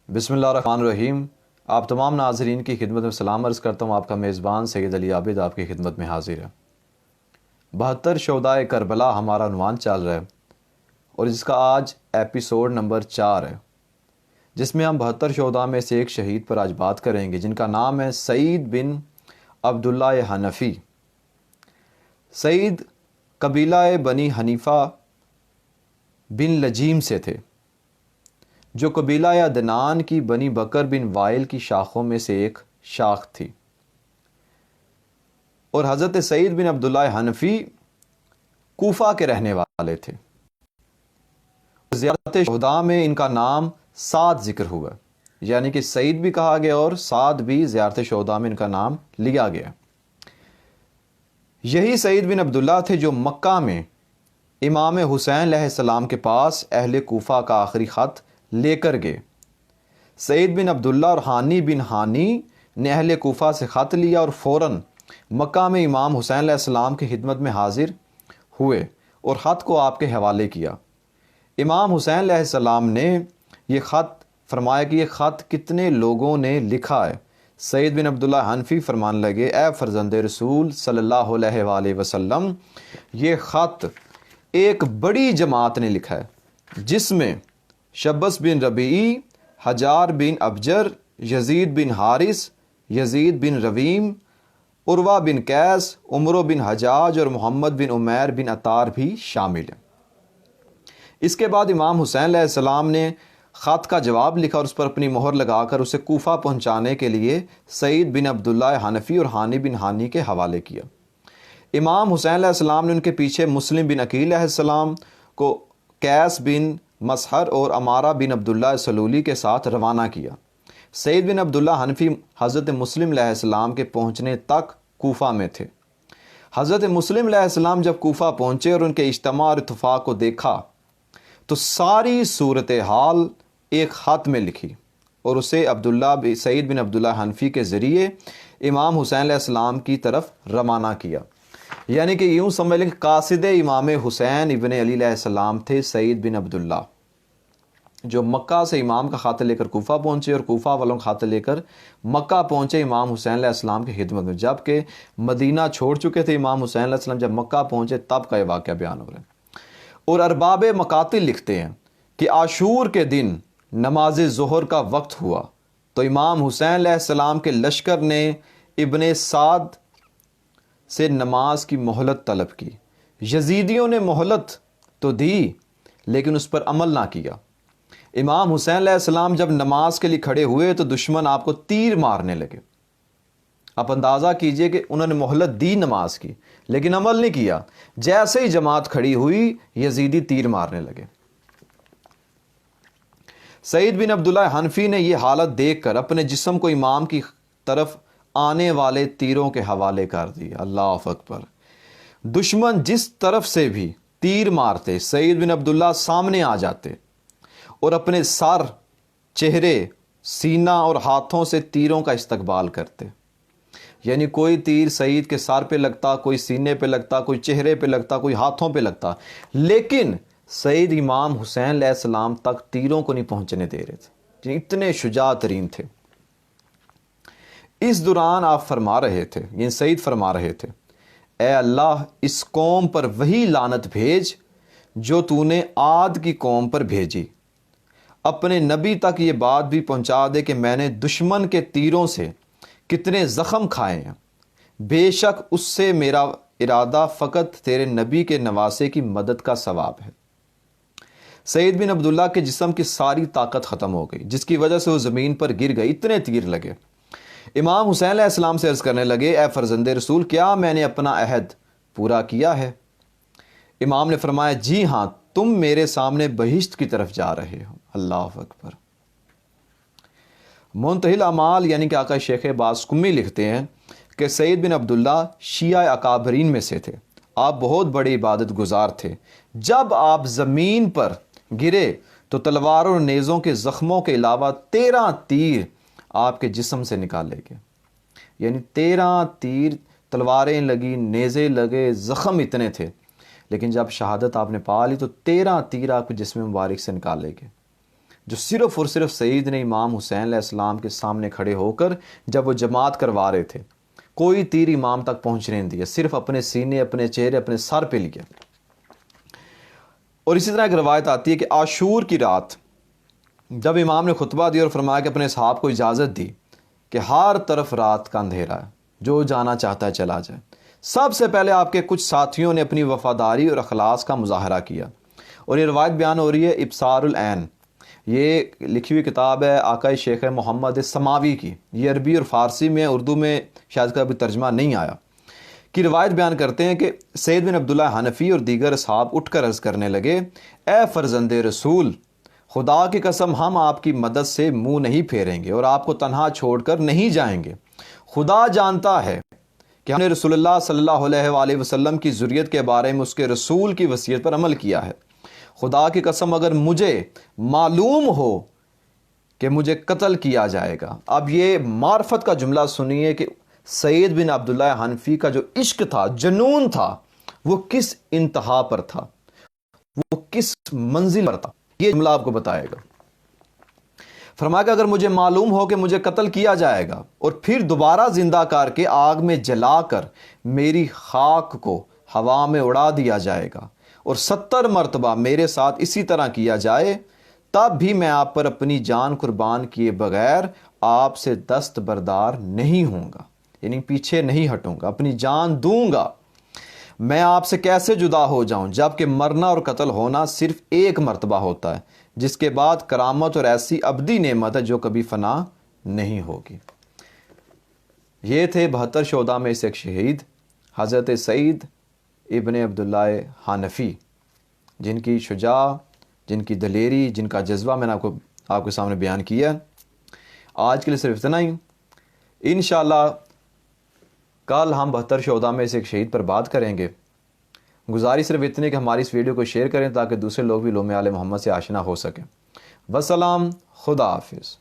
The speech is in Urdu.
بسم اللہ الرحمن الرحیم۔ آپ تمام ناظرین کی خدمت میں سلام عرض کرتا ہوں۔ آپ کا میزبان سید علی عابد آپ کی خدمت میں حاضر ہے۔ 72 شہدائے کربلا ہمارا عنوان چل رہا ہے اور جس کا آج ایپیسوڈ نمبر 4 ہے، جس میں ہم 72 شہداء میں سے ایک شہید پر آج بات کریں گے جن کا نام ہے سعید بن عبداللہ حنفی۔ سعید قبیلہ بنی حنیفہ بن لجیم سے تھے، جو قبیلہ عدنان کی بنی بکر بن وائل کی شاخوں میں سے ایک شاخ تھی، اور حضرت سعید بن عبداللہ حنفی کوفہ کے رہنے والے تھے۔ زیارت شہداء میں ان کا نام سعد ذکر ہوا، یعنی کہ سعید بھی کہا گیا اور سعد بھی زیارت شہداء میں ان کا نام لیا گیا۔ یہی سعید بن عبداللہ تھے جو مکہ میں امام حسین علیہ السلام کے پاس اہل کوفہ کا آخری خط لے کر گئے۔ سعید بن عبداللہ اور ہانی بن ہانی نے اہل کوفہ سے خط لیا اور فوراً مکہ میں امام حسین علیہ السلام کی خدمت میں حاضر ہوئے اور خط کو آپ کے حوالے کیا۔ امام حسین علیہ السلام نے یہ خط فرمایا کہ یہ خط کتنے لوگوں نے لکھا ہے؟ سعید بن عبداللہ حنفی فرمان لگے، اے فرزند رسول صلی اللہ علیہ وآلہ وسلم، یہ خط ایک بڑی جماعت نے لکھا ہے، جس میں شبس بن ربیعی، حجار بن ابجر، یزید بن حارث، یزید بن رویم، عروہ بن قیس، عمرو بن حجاج اور محمد بن عمیر بن عطار بھی شامل ہیں۔ اس کے بعد امام حسین علیہ السلام نے خط کا جواب لکھا اور اس پر اپنی مہر لگا کر اسے کوفہ پہنچانے کے لیے سعید بن عبداللہ حنفی اور ہانی بن ہانی کے حوالے کیا۔ امام حسین علیہ السلام نے ان کے پیچھے مسلم بن عقیل علیہ السلام کو قیس بن مسحر اور امارہ بن عبداللہ سلولی کے ساتھ روانہ کیا۔ سعید بن عبداللہ حنفی حضرت مسلم علیہ السلام کے پہنچنے تک کوفہ میں تھے۔ حضرت مسلم علیہ السلام جب کوفہ پہنچے اور ان کے اجتماع اور اتفاق کو دیکھا تو ساری صورتحال ایک خط میں لکھی اور اسے سعید بن عبداللہ حنفی کے ذریعے امام حسین علیہ السلام کی طرف روانہ کیا۔ یعنی کہ یوں سمجھ لیں کہ قاصد امام حسین ابن علی علیہ السلام تھے سعید بن عبداللہ، جو مکہ سے امام کا خط لے کر کوفہ پہنچے اور کوفہ والوں کا خط لے کر مکہ پہنچے امام حسین علیہ السلام کی خدمت میں، جبکہ مدینہ چھوڑ چکے تھے امام حسین علیہ السلام۔ جب مکہ پہنچے تب کا یہ واقعہ بیان ہو رہا ہے۔ اور ارباب مقاتل لکھتے ہیں کہ عاشور کے دن نماز ظہر کا وقت ہوا تو امام حسین علیہ السلام کے لشکر نے ابن سعد سے نماز کی مہلت طلب کی۔ یزیدیوں نے مہلت تو دی لیکن اس پر عمل نہ کیا۔ امام حسین علیہ السلام جب نماز کے لیے کھڑے ہوئے تو دشمن آپ کو تیر مارنے لگے۔ آپ اندازہ کیجئے کہ انہوں نے مہلت دی نماز کی لیکن عمل نہیں کیا۔ جیسے ہی جماعت کھڑی ہوئی یزیدی تیر مارنے لگے۔ سعید بن عبداللہ حنفی نے یہ حالت دیکھ کر اپنے جسم کو امام کی طرف آنے والے تیروں کے حوالے کر دیا۔ اللہ اکبر۔ دشمن جس طرف سے بھی تیر مارتے سعید بن عبداللہ سامنے آ جاتے اور اپنے سر، چہرے، سینہ اور ہاتھوں سے تیروں کا استقبال کرتے۔ یعنی کوئی تیر سعید کے سر پہ لگتا، کوئی سینے پہ لگتا، کوئی چہرے پہ لگتا، کوئی ہاتھوں پہ لگتا، لیکن سعید امام حسین علیہ السلام تک تیروں کو نہیں پہنچنے دے رہے تھے، اتنے شجاع ترین تھے۔ اس دوران آپ فرما رہے تھے، یعنی سعید فرما رہے تھے، اے اللہ اس قوم پر وہی لعنت بھیج جو تو نے عاد کی قوم پر بھیجی۔ اپنے نبی تک یہ بات بھی پہنچا دے کہ میں نے دشمن کے تیروں سے کتنے زخم کھائے ہیں، بے شک اس سے میرا ارادہ فقط تیرے نبی کے نواسے کی مدد کا ثواب ہے۔ سعید بن عبداللہ کے جسم کی ساری طاقت ختم ہو گئی، جس کی وجہ سے وہ زمین پر گر گئے، اتنے تیر لگے۔ امام حسین علیہ السلام سے عرض کرنے لگے، اے فرزند رسول، کیا میں نے اپنا عہد پورا کیا ہے؟ امام نے فرمایا، جی ہاں، تم میرے سامنے بہشت کی طرف جا رہے ہو۔ اللہ اکبر۔ منتہی الاعمال یعنی کہ آقا شیخ بازقمی لکھتے ہیں کہ سعید بن عبداللہ شیعہ اکابرین میں سے تھے۔ آپ بہت بڑے عبادت گزار تھے۔ جب آپ زمین پر گرے تو تلواروں اور نیزوں کے زخموں کے علاوہ 13 تیر آپ کے جسم سے نکالے گئے، یعنی 13 تیر، تلواریں لگی، نیزے لگے، زخم اتنے تھے، لیکن جب شہادت آپ نے پا لی تو 13 تیر آپ کے جسم مبارک سے نکالے گئے۔ جو صرف اور صرف سیدنا امام حسین علیہ السلام کے سامنے کھڑے ہو کر جب وہ جماعت کروا رہے تھے، کوئی تیر امام تک پہنچنے نہیں دیا، صرف اپنے سینے، اپنے چہرے، اپنے سر پہ لیا۔ اور اسی طرح ایک روایت آتی ہے کہ عاشور کی رات جب امام نے خطبہ دیا اور فرمایا کہ اپنے اصحاب کو اجازت دی کہ ہر طرف رات کا اندھیرا ہے، جو جانا چاہتا ہے چلا جائے، سب سے پہلے آپ کے کچھ ساتھیوں نے اپنی وفاداری اور اخلاص کا مظاہرہ کیا۔ اور یہ روایت بیان ہو رہی ہے ابصار العین، یہ لکھی ہوئی کتاب ہے آقا شیخ محمد سماوی کی، یہ عربی اور فارسی میں، اردو میں شاید کا بھی ترجمہ نہیں آیا، کی روایت بیان کرتے ہیں کہ سید بن عبداللہ حنفی اور دیگر اصحاب اٹھ کر عرض کرنے لگے، اے فرزند رسول، خدا کی قسم ہم آپ کی مدد سے منہ نہیں پھیریں گے اور آپ کو تنہا چھوڑ کر نہیں جائیں گے۔ خدا جانتا ہے کہ ہم نے رسول اللہ صلی اللہ علیہ وآلہ وسلم کی ذریت کے بارے میں اس کے رسول کی وصیت پر عمل کیا ہے۔ خدا کی قسم اگر مجھے معلوم ہو کہ مجھے قتل کیا جائے گا، اب یہ معرفت کا جملہ سنیے کہ سید بن عبداللہ حنفی کا جو عشق تھا، جنون تھا، وہ کس انتہا پر تھا، وہ کس منزل پر تھا، یہ جملہ آپ کو بتائے گا۔ فرمایا کہ اگر مجھے معلوم ہو کہ مجھے قتل کیا جائے گا اور پھر دوبارہ زندہ کر کے آگ میں جلا کر میری خاک کو ہوا میں اڑا دیا جائے گا اور 70 مرتبہ میرے ساتھ اسی طرح کیا جائے، تب بھی میں آپ پر اپنی جان قربان کیے بغیر آپ سے دستبردار نہیں ہوں گا، یعنی پیچھے نہیں ہٹوں گا، اپنی جان دوں گا۔ میں آپ سے کیسے جدا ہو جاؤں جبکہ مرنا اور قتل ہونا صرف ایک مرتبہ ہوتا ہے، جس کے بعد کرامت اور ایسی ابدی نعمت ہے جو کبھی فنا نہیں ہوگی۔ یہ تھے 72 شہداء میں سے ایک شہید حضرت سعید ابن عبداللہ حنفی، جن کی شجاع، جن کی دلیری، جن کا جذبہ میں نے آپ کے سامنے بیان کیا۔ آج کے لیے صرف اتنا ہی، انشاءاللہ کل ہم 72 شہداء میں سے ایک شہید پر بات کریں گے۔ گزارش صرف اتنی کہ ہماری اس ویڈیو کو شیئر کریں تاکہ دوسرے لوگ بھی علوم آل محمد سے آشنا ہو سکیں۔ والسلام، خدا حافظ۔